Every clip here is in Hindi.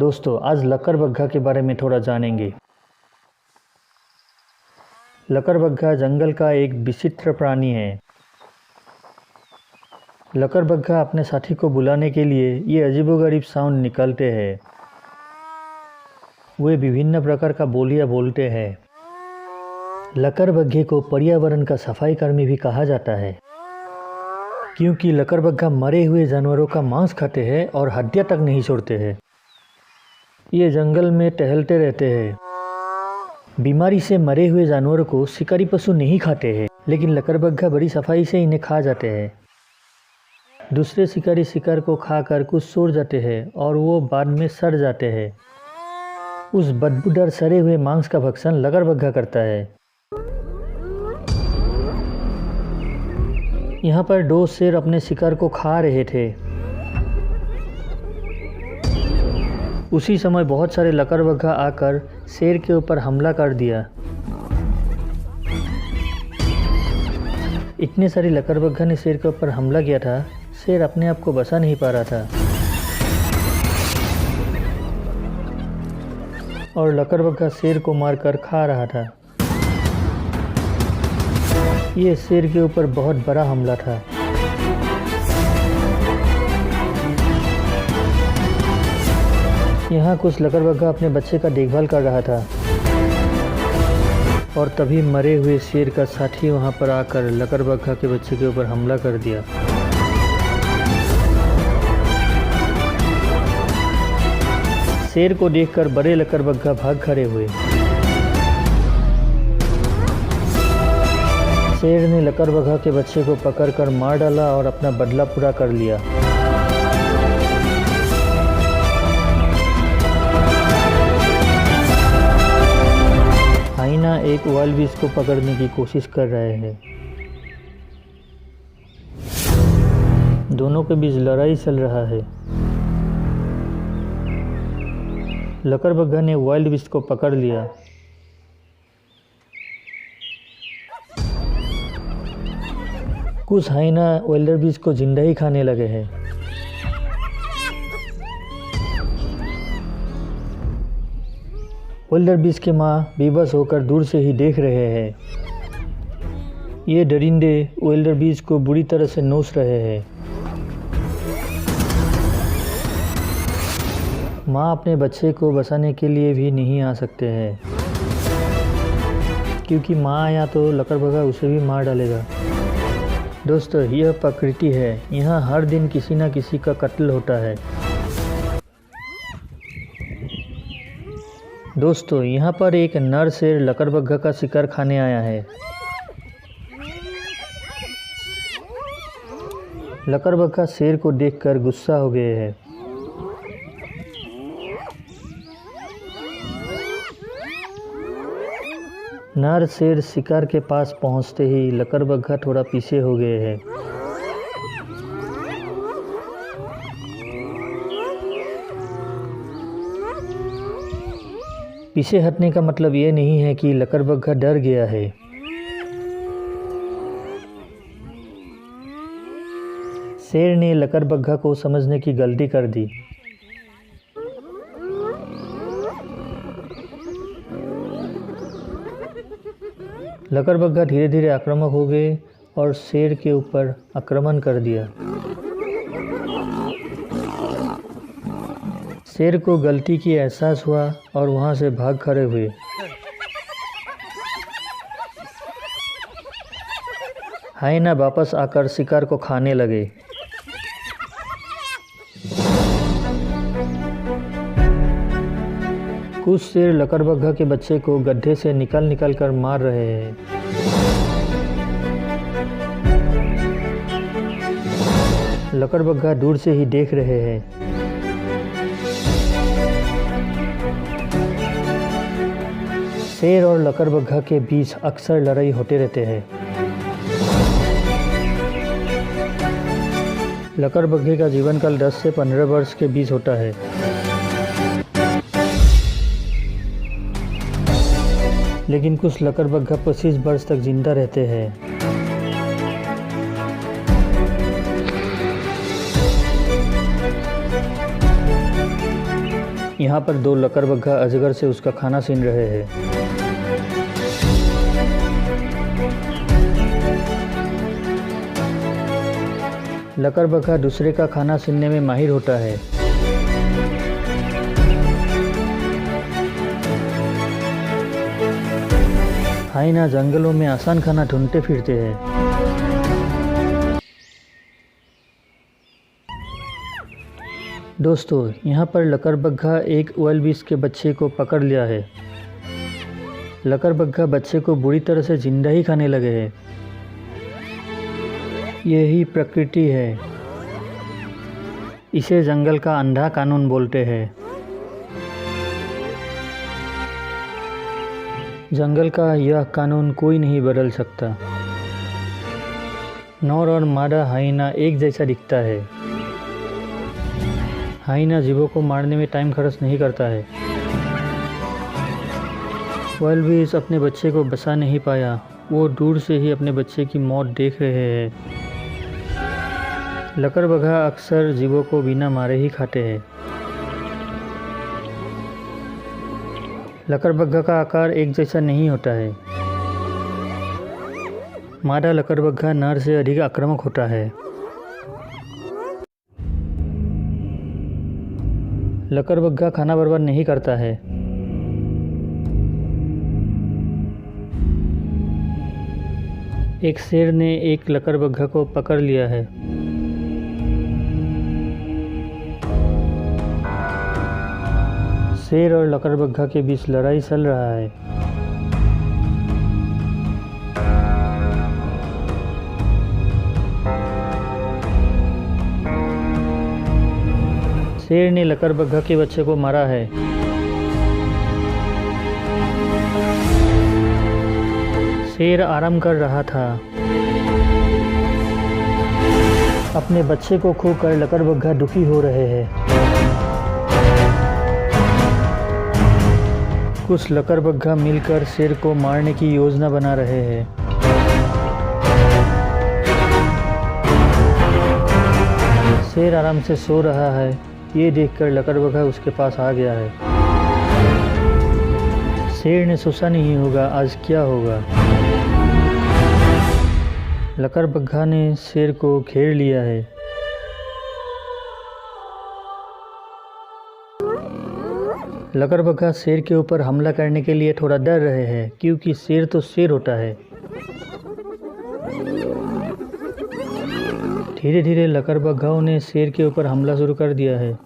दोस्तों, आज लकड़बग्घा के बारे में थोड़ा जानेंगे। लकड़बग्घा जंगल का एक विचित्र प्राणी है। लकड़बग्घा अपने साथी को बुलाने के लिए ये अजीबोगरीब साउंड निकालते हैं। वे विभिन्न प्रकार का बोलियां बोलते हैं। लकड़बग्घे को पर्यावरण का सफाई कर्मी भी कहा जाता है, क्योंकि लकड़बग्घा मरे हुए जानवरों का मांस खाते हैं और हड्डियां तक नहीं छोड़ते हैं। ये जंगल में टहलते रहते हैं। बीमारी से मरे हुए जानवरों को शिकारी पशु नहीं खाते हैं, लेकिन लकड़बग्घा बड़ी सफाई से इन्हें खा जाते हैं। दूसरे शिकारी शिकार को खाकर कुछ सो जाते हैं और वो बाद में सड़ जाते हैं। उस बदबूदार सड़े हुए मांस का भक्षण लकड़बग्घा करता है। यहाँ पर 2 शेर अपने शिकार को खा रहे थे। उसी समय बहुत सारे लकड़बग्घा आकर शेर के ऊपर हमला कर दिया। इतने सारे लकड़बग्घा ने शेर के ऊपर हमला किया था, शेर अपने आप को बचा नहीं पा रहा था और लकड़बग्घा शेर को मारकर खा रहा था। ये शेर के ऊपर बहुत बड़ा हमला था। यहाँ कुछ लकड़बग्घा अपने बच्चे का देखभाल कर रहा था और तभी मरे हुए शेर का साथी वहाँ पर आकर लकड़बग्घा के बच्चे के ऊपर हमला कर दिया। शेर को देखकर बड़े लकड़बग्घा भाग खड़े हुए। शेर ने लकड़बग्घा के बच्चे को पकड़कर मार डाला और अपना बदला पूरा कर लिया। हाइना एक वाइल्ड बीस्ट को पकड़ने की कोशिश कर रहे हैं। दोनों के बीच लड़ाई चल रहा है। लकड़बग्घा ने वाइल्ड बीस्ट को पकड़ लिया। कुछ हाइना वाइल्ड बीस्ट को जिंदा ही खाने लगे हैं। वाइल्ड के माँ बेबस होकर दूर से ही देख रहे हैं। ये दरिंदे वाइल्ड को बुरी तरह से नोच रहे हैं। माँ अपने बच्चे को बचाने के लिए भी नहीं आ सकते हैं, क्योंकि माँ आया तो लकड़बग्घा उसे भी मार डालेगा। दोस्तों, यह प्रकृति है। यहाँ हर दिन किसी न किसी का कत्ल होता है। दोस्तों, यहाँ पर एक नर शेर लकड़बग्घा का शिकार खाने आया है। लकड़बग्घा शेर को देखकर गुस्सा हो गए हैं। नर शेर शिकार के पास पहुँचते ही लकड़बग्घा थोड़ा पीछे हो गए हैं। पीछे हटने का मतलब ये नहीं है कि लकड़बग्घा डर गया है। शेर ने लकड़बग्घा को समझने की गलती कर दी। लकड़बग्घा धीरे धीरे आक्रामक हो गए और शेर के ऊपर आक्रमण कर दिया। शेर को गलती की एहसास हुआ और वहाँ से भाग खड़े हुए। हाइना वापस आकर शिकार को खाने लगे। कुछ शेर लकड़बग्घा के बच्चे को गड्ढे से निकाल कर मार रहे हैं। लकड़बग्घा दूर से ही देख रहे हैं। शेर और लकड़बग्घा के बीच अक्सर लड़ाई होते रहते हैं। लकड़बग्घे का जीवन काल 10 से 15 वर्ष के बीच होता है। लेकिन कुछ लकड़बग्घा 25 वर्ष तक जिंदा रहते हैं। यहाँ पर दो लकड़बग्घा अजगर से उसका खाना छीन रहे हैं। लकड़बग्घा दूसरे का खाना छीनने में माहिर होता है। हाइना जंगलों में आसान खाना ढूंढते फिरते हैं। दोस्तों, यहाँ पर लकड़बग्घा एक ओइलफिश के बच्चे को पकड़ लिया है। लकड़बग्घा बच्चे को बुरी तरह से जिंदा ही खाने लगे हैं। यही प्रकृति है। इसे जंगल का अंधा कानून बोलते हैं। जंगल का यह कानून कोई नहीं बदल सकता। नर और मादा हाइना एक जैसा दिखता है। हाइना जीवों को मारने में टाइम खर्च नहीं करता है। ओइलफिश अपने बच्चे को बचा नहीं पाया। वो दूर से ही अपने बच्चे की मौत देख रहे हैं। लकड़बग्घा अक्सर जीवों को बिना मारे ही खाते हैं। लकड़बग्घा का आकार एक जैसा नहीं होता है। मादा लकड़बग्घा नर से अधिक आक्रामक होता है। लकड़बग्घा खाना बर्बाद नहीं करता है। एक शेर ने एक लकड़बग्घा को पकड़ लिया है। शेर और लकड़बग्घा के बीच लड़ाई चल रहा है। शेर ने लकड़बग्घा के बच्चे को मारा है। शेर आराम कर रहा था। अपने बच्चे को खोकर लकड़बग्घा दुखी हो रहे हैं। कुछ लकड़बग्घा मिलकर शेर को मारने की योजना बना रहे हैं। शेर आराम से सो रहा है। ये देखकर लकड़बग्घा उसके पास आ गया है। शेर ने सोचा नहीं होगा आज क्या होगा। लकड़बग्घा ने शेर को घेर लिया है। लकड़बग्घा शेर के ऊपर हमला करने के लिए थोड़ा डर रहे हैं, क्योंकि शेर तो शेर होता है। धीरे धीरे लकड़बग्घाओं ने शेर के ऊपर हमला शुरू कर दिया है।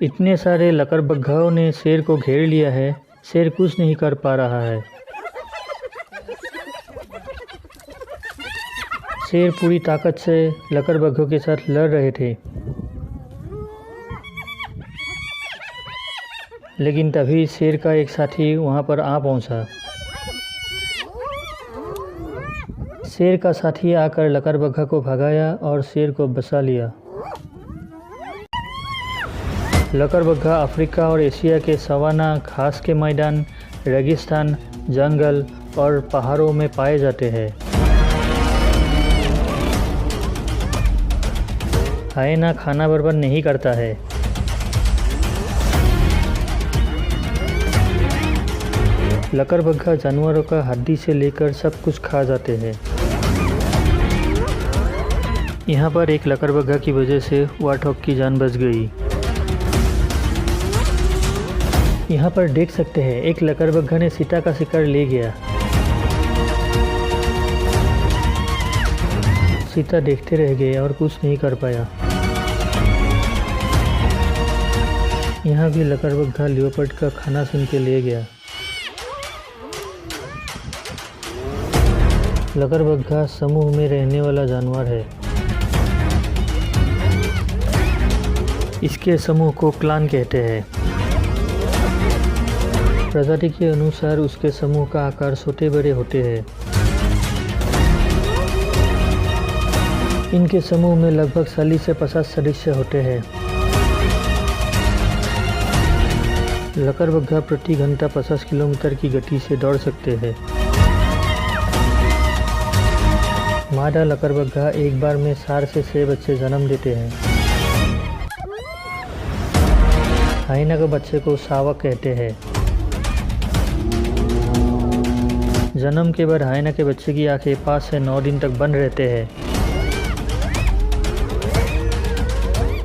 इतने सारे लकड़बग्घाओं ने शेर को घेर लिया है। शेर कुछ नहीं कर पा रहा है। शेर पूरी ताकत से लकड़बग्घों के साथ लड़ रहे थे, लेकिन तभी शेर का एक साथी वहां पर आ पहुंचा। शेर का साथी आकर लकड़बग्घा को भगाया और शेर को बचा लिया। लकड़बग्घा अफ्रीका और एशिया के सवाना, घास के मैदान, रेगिस्तान, जंगल और पहाड़ों में पाए जाते हैं। हाइना खाना बर्बाद नहीं करता है। लकड़बग्घा जानवरों का हड्डी से लेकर सब कुछ खा जाते हैं। यहाँ पर एक लकड़बग्घा की वजह से वार्थॉग की जान बच गई। यहाँ पर देख सकते हैं एक लकड़बग्घा ने चीता का शिकार ले गया। चीता देखते रह गए और कुछ नहीं कर पाया। यहाँ भी लकड़बग्घा लियोपर्ड का खाना छीन के ले गया। लकड़बग्घा समूह में रहने वाला जानवर है। इसके समूह को क्लान कहते हैं। प्रजाति के अनुसार उसके समूह का आकार छोटे बड़े होते हैं। इनके समूह में लगभग 40 से 50 सदस्य होते हैं। लकड़बग्घा प्रति घंटा 50 किलोमीटर की गति से दौड़ सकते हैं। मादा लकड़बग्घा एक बार में 4 से 6 बच्चे जन्म देते हैं। हाइना के बच्चे को शावक कहते हैं। जन्म के बाद हाइना के बच्चे की आंखें 5 से 9 दिन तक बंद रहते हैं।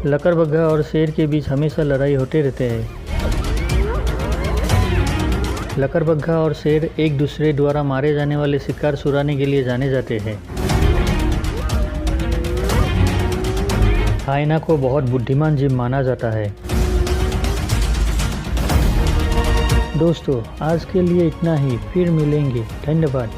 लकड़बग्घा और शेर के बीच हमेशा लड़ाई होते रहते हैं। लकड़बग्घा और शेर एक दूसरे द्वारा मारे जाने वाले शिकार चुराने के लिए जाने जाते हैं। हाइना को बहुत बुद्धिमान जीव माना जाता है। दोस्तों, आज के लिए इतना ही, फिर मिलेंगे। धन्यवाद।